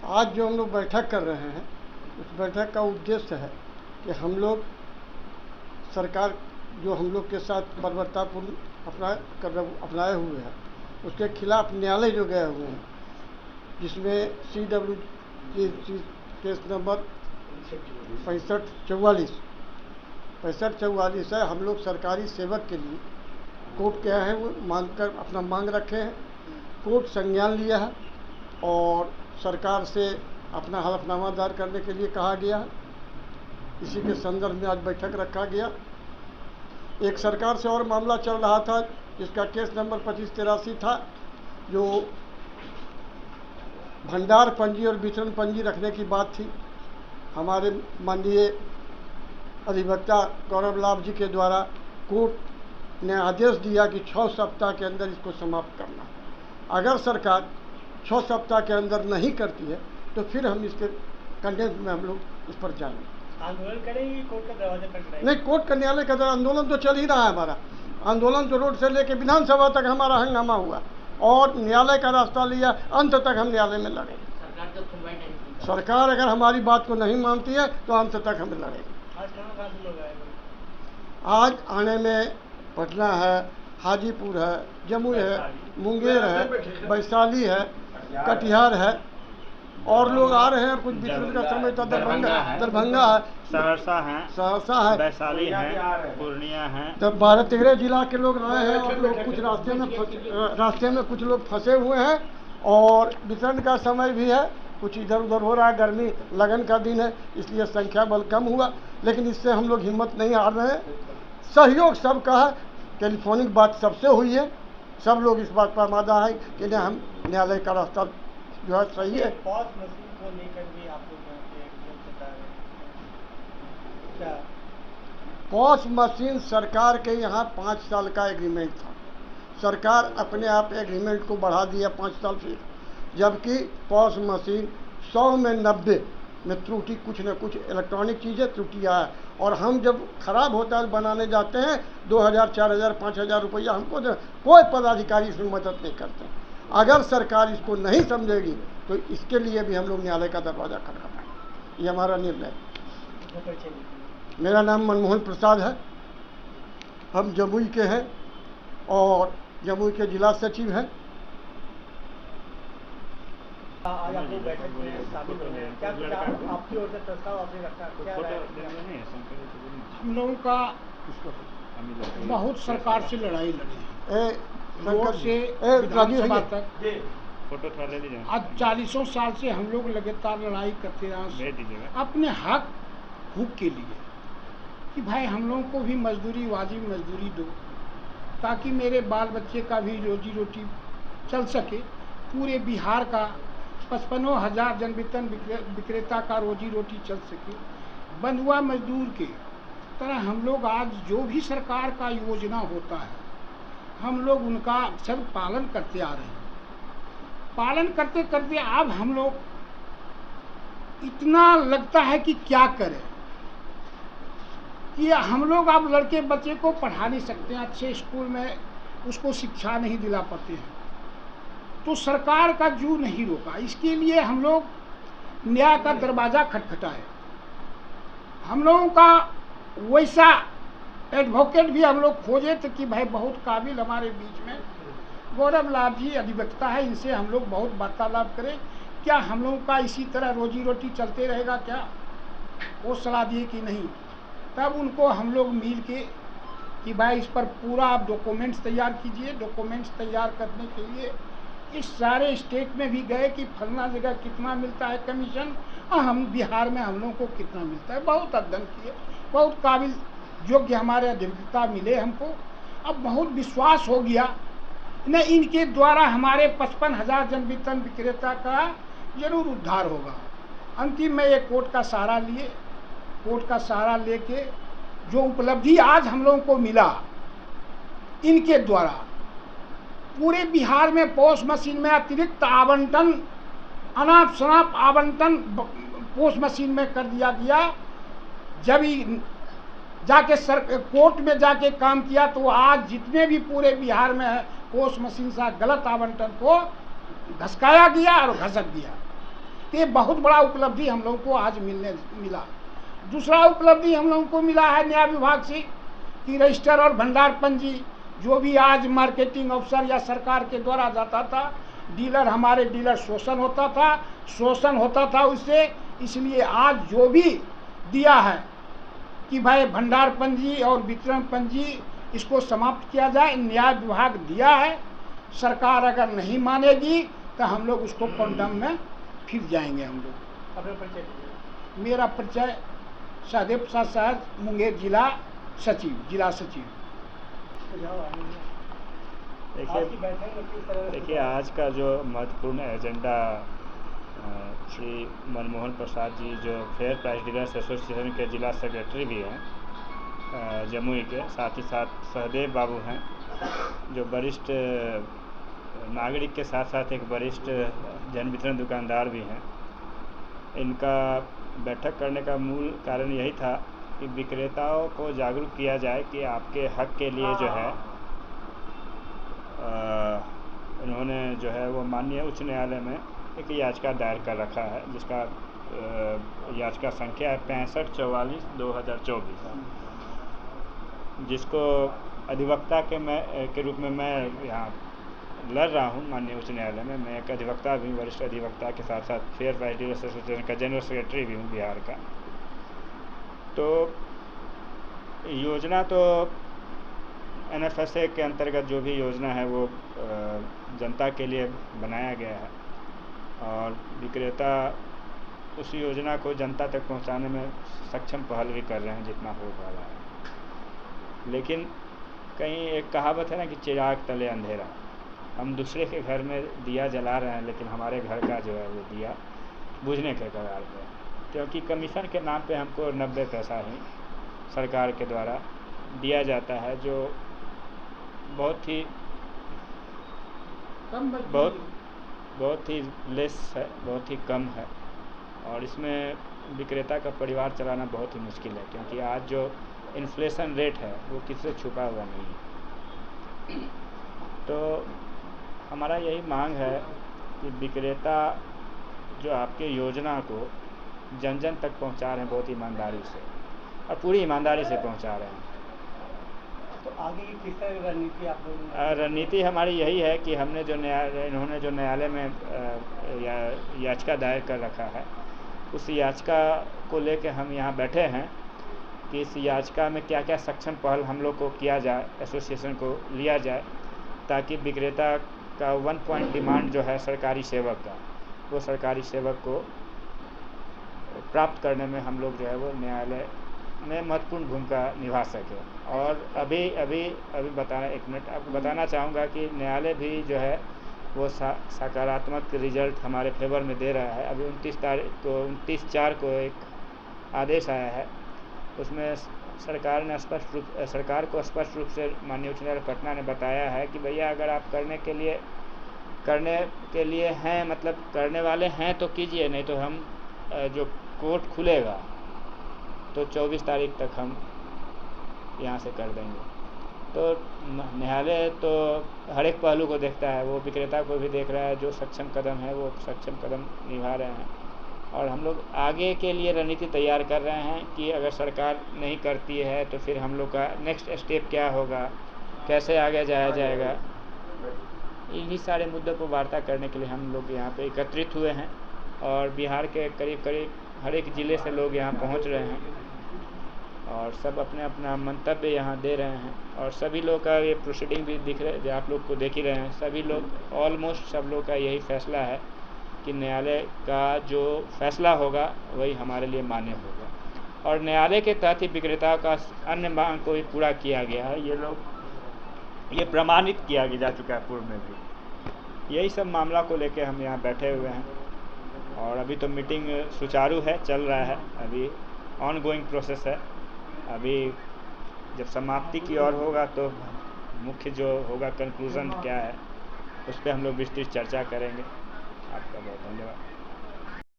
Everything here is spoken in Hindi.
आज जो हम लोग बैठक कर रहे हैं, उस बैठक का उद्देश्य है कि हम लोग सरकार जो हम लोग के साथ बर्बरतापूर्ण अपनाए हुए हैं, उसके खिलाफ न्यायालय जो गए हुए हैं, जिसमें CWG केस नंबर 6544 है। हम लोग सरकारी सेवक के लिए कोर्ट के आए हैं, वो अपना मांग रखे हैं। कोर्ट संज्ञान लिया है और सरकार से अपना हलफनामा दायर करने के लिए कहा गया है। इसी के संदर्भ में आज बैठक रखा गया। एक सरकार से और मामला चल रहा था, जिसका केस नंबर 2583 था, जो भंडार पंजी और वितरण पंजी रखने की बात थी। हमारे माननीय अधिवक्ता गौरव लाभ जी के द्वारा कोर्ट ने आदेश दिया कि 6 सप्ताह के अंदर इसको समाप्त करना। अगर सरकार 6 सप्ताह के अंदर नहीं करती है तो फिर हम इसके कंटेम्प्ट में हम लोग इस पर जाएंगे। आंदोलन करेंगे, कोर्ट का दरवाजा खटखटाएंगे? नहीं, कोर्ट का न्यायालय का आंदोलन तो चल ही रहा है। हमारा आंदोलन तो रोड से लेकर विधानसभा तक हमारा हंगामा हुआ और न्यायालय का रास्ता लिया। अंत तक हम न्यायालय में लड़ेंगे। सरकार अगर हमारी बात को नहीं मानती है तो अंत तक हम लड़ेंगे। आज आने में पटना है, हाजीपुर है, जमुई है, मुंगेर है, वैशाली है, कटिहार है और लोग आ रहे हैं। कुछ बीच का समय था, दरभंगा है, सहरसा है, वैशाली है, पूर्णिया है। तब 12-13 जिला के लोग आए हैं और लोग कुछ रास्ते में कुछ लोग फंसे हुए हैं और वितरण का समय भी है। कुछ इधर उधर हो रहा है, गर्मी लगन का दिन है, इसलिए संख्या बल कम हुआ, लेकिन इससे हम लोग हिम्मत नहीं हार रहे हैं। सहयोग सबका है, टेलीफोनिक बात सबसे हुई है। सब लोग इस बात पर आमादा है कि नहीं, हम न्यायालय का रास्ता जो है सही है। पॉस मशीन सरकार के यहाँ 5 साल का एग्रीमेंट था। सरकार अपने आप एग्रीमेंट को बढ़ा दिया 5 साल फिर, जबकि पॉस मशीन 100 में 90 में त्रुटि, कुछ न कुछ इलेक्ट्रॉनिक चीज़ें त्रुटियाँ है। और हम जब खराब होता है बनाने जाते हैं 2000, 4000, 5000 रुपया हमको दे, कोई पदाधिकारी इसमें मदद नहीं करते। अगर सरकार इसको नहीं समझेगी तो इसके लिए भी हम लोग न्यायालय का दरवाज़ा खटखटाएंगे। ये हमारा निर्णय है। मेरा नाम मनमोहन प्रसाद है। हम जमुई के हैं और जमुई के जिला सचिव हैं। आज आप लोग बैठक में शामिल हो गए, क्या आपकी ओर से प्रस्ताव आपने रखा? हम लोगों का बहुत सरकार से लड़ाई लड़ी, रोड से विधानसभा तक। आज 40 साल से हम लोग लगातार लड़ाई करते रहे अपने हक हुक के लिए कि भाई हम लोगों को भी मजदूरी, वाजिब मजदूरी दो, ताकि मेरे बाल बच्चे का भी रोजी रोटी चल सके। पूरे बिहार का 55,000 जन वितरण विक्रेता का रोजी रोटी चल सके। बंधुआ मजदूर के तरह हम लोग आज जो भी सरकार का योजना होता है, हम लोग उनका अक्सर पालन करते आ रहे हैं। पालन करते करते अब हम लोग इतना लगता है कि क्या करें, कि हम लोग अब लड़के बच्चे को पढ़ा नहीं सकते हैं, अच्छे स्कूल में उसको शिक्षा नहीं दिला पाते हैं, तो सरकार का जू नहीं रोका। इसके लिए हम लोग न्याय का दरवाज़ा खटखटाए। हम लोगों का वैसा एडवोकेट भी हम लोग खोजे थे कि भाई बहुत काबिल हमारे बीच में गौरव लाभ जी अधिवक्ता है, इनसे हम लोग बहुत वार्तालाप करें, क्या हम लोगों का इसी तरह रोजी रोटी चलते रहेगा क्या? वो सलाह दिए कि नहीं। तब उनको हम लोग मिल के कि भाई इस पर पूरा आप डॉक्यूमेंट्स तैयार कीजिए। डॉक्यूमेंट्स तैयार करने के लिए इस सारे स्टेट में भी गए कि फलना जगह कितना मिलता है कमीशन और हम बिहार में हम लोगों को कितना मिलता है। बहुत अध्ययन किए, बहुत काबिल योग्य हमारे अधिवक्ता मिले हमको। अब बहुत विश्वास हो गया न इनके द्वारा हमारे 55,000 जन वितरण विक्रेता का जरूर उद्धार होगा। अंतिम में ये कोर्ट का सहारा लिए, कोर्ट का सहारा लेके जो उपलब्धि आज हम लोगों को मिला इनके द्वारा, पूरे बिहार में पॉस मशीन में अतिरिक्त आवंटन, अनाप शनाप आवंटन पॉस मशीन में कर दिया गया। जब जाके कोर्ट में जाके काम किया तो आज जितने भी पूरे बिहार में है पॉस मशीन से गलत आवंटन को घसकाया गया और घसक दिया। तो ये बहुत बड़ा उपलब्धि हम लोगों को आज मिला। दूसरा उपलब्धि हम लोगों को मिला है न्याय विभाग से कि रजिस्टर और भंडार पंजी जो भी आज मार्केटिंग अफसर या सरकार के द्वारा जाता था, डीलर हमारे डीलर शोषण होता था उससे, इसलिए आज जो भी दिया है कि भाई भंडार पंजी और वितरण पंजी इसको समाप्त किया जाए, न्याय विभाग दिया है। सरकार अगर नहीं मानेगी तो हम लोग उसको कंडम में फिर जाएंगे। हम लोग अपना परिचय दीजिए। मेरा परिचय सहदेव प्रसाद सहज, मुंगेर जिला सचिव। देखिए आज का जो महत्वपूर्ण एजेंडा श्री मनमोहन प्रसाद जी जो फेयर प्राइस डीलर्स एसोसिएशन के जिला सेक्रेटरी भी हैं जमुई के, साथ ही साथ सहदेव बाबू हैं जो वरिष्ठ नागरिक के साथ साथ एक वरिष्ठ जन वितरण दुकानदार भी हैं। इनका बैठक करने का मूल कारण यही था कि विक्रेताओं को जागरूक किया जाए कि आपके हक के लिए जो है इन्होंने जो है वो माननीय उच्च न्यायालय में एक याचिका दायर कर रखा है, जिसका याचिका संख्या है 6544/2024, जिसको अधिवक्ता के रूप में मैं यहाँ लड़ रहा हूँ माननीय उच्च न्यायालय में। मैं एक अधिवक्ता भी, वरिष्ठ अधिवक्ता के साथ साथ फेयर प्राइस डीलर्स एसोसिएशन का जनरल सेक्रेटरी भी हूँ बिहार का। तो योजना तो NFSA के अंतर्गत जो भी योजना है वो जनता के लिए बनाया गया है और विक्रेता उस योजना को जनता तक पहुंचाने में सक्षम पहल भी कर रहे हैं जितना हो पा रहा है। लेकिन कहीं एक कहावत है ना कि चिराग तले अंधेरा, हम दूसरे के घर में दिया जला रहे हैं लेकिन हमारे घर का जो है वो दिया बुझने के कगार पे, क्योंकि कमीशन के नाम पे हमको 90 पैसा ही सरकार के द्वारा दिया जाता है, जो बहुत ही लेस है, बहुत ही कम है। और इसमें विक्रेता का परिवार चलाना बहुत ही मुश्किल है, क्योंकि आज जो इन्फ्लेशन रेट है वो किससे छुपा हुआ नहीं है। तो हमारा यही मांग है कि विक्रेता जो आपके योजना को जन जन तक पहुंचा रहे हैं बहुत ईमानदारी से और पूरी ईमानदारी से पहुंचा रहे हैं। तो आगे की किस तरह की रणनीति आप लोग? रणनीति हमारी यही है कि हमने जो इन्होंने जो न्यायालय में याचिका दायर कर रखा है, उस याचिका को लेकर हम यहाँ बैठे हैं कि इस याचिका में क्या क्या सक्षम पहल हम लोग को किया जाए, एसोसिएशन को लिया जाए, ताकि विक्रेता का 1 पॉइंट डिमांड जो है सरकारी सेवक का, वो सरकारी सेवक को प्राप्त करने में हम लोग जो है वो न्यायालय में महत्वपूर्ण भूमिका निभा सके। और अभी आपको बताना चाहूँगा कि न्यायालय भी जो है वो सकारात्मक रिजल्ट हमारे फेवर में दे रहा है। अभी 29/4 को एक आदेश आया है, उसमें सरकार को स्पष्ट रूप से माननीय उच्च न्यायालय पटना ने बताया है कि भैया अगर आप करने के लिए हैं, मतलब करने वाले हैं तो कीजिए, नहीं तो हम जो कोर्ट खुलेगा तो 24 तारीख तक हम यहाँ से कर देंगे। तो न्यायालय तो हर एक पहलू को देखता है, वो विक्रेता को भी देख रहा है, जो सक्षम कदम है वो सक्षम कदम निभा रहे हैं। और हम लोग आगे के लिए रणनीति तैयार कर रहे हैं कि अगर सरकार नहीं करती है तो फिर हम लोग का नेक्स्ट स्टेप क्या होगा, कैसे आगे जाया जाएगा। इन्हीं सारे मुद्दों पर वार्ता करने के लिए हम लोग यहाँ पे एकत्रित हुए हैं और बिहार के करीब हर एक ज़िले से लोग यहाँ पहुँच रहे हैं और सब अपना मंतव्य यहाँ दे रहे हैं। और सभी लोग का ये प्रोसीडिंग भी दिख रहे जो आप लोग को देख ही रहे हैं, सभी लोग ऑलमोस्ट सब लोग का यही फैसला है कि न्यायालय का जो फैसला होगा वही हमारे लिए मान्य होगा। और न्यायालय के तहत ही विक्रेताओं का अन्य मांग को भी पूरा किया गया है, ये प्रमाणित किया जा चुका है पूर्व में भी। यही सब मामला को लेकर हम यहाँ बैठे हुए हैं और अभी तो मीटिंग सुचारू है, चल रहा है, अभी ऑनगोइंग प्रोसेस है। अभी जब समाप्ति की ओर होगा तो मुख्य जो होगा कंक्लूज़न क्या है उस पर हम लोग विस्तृत चर्चा करेंगे। आपका बहुत धन्यवाद।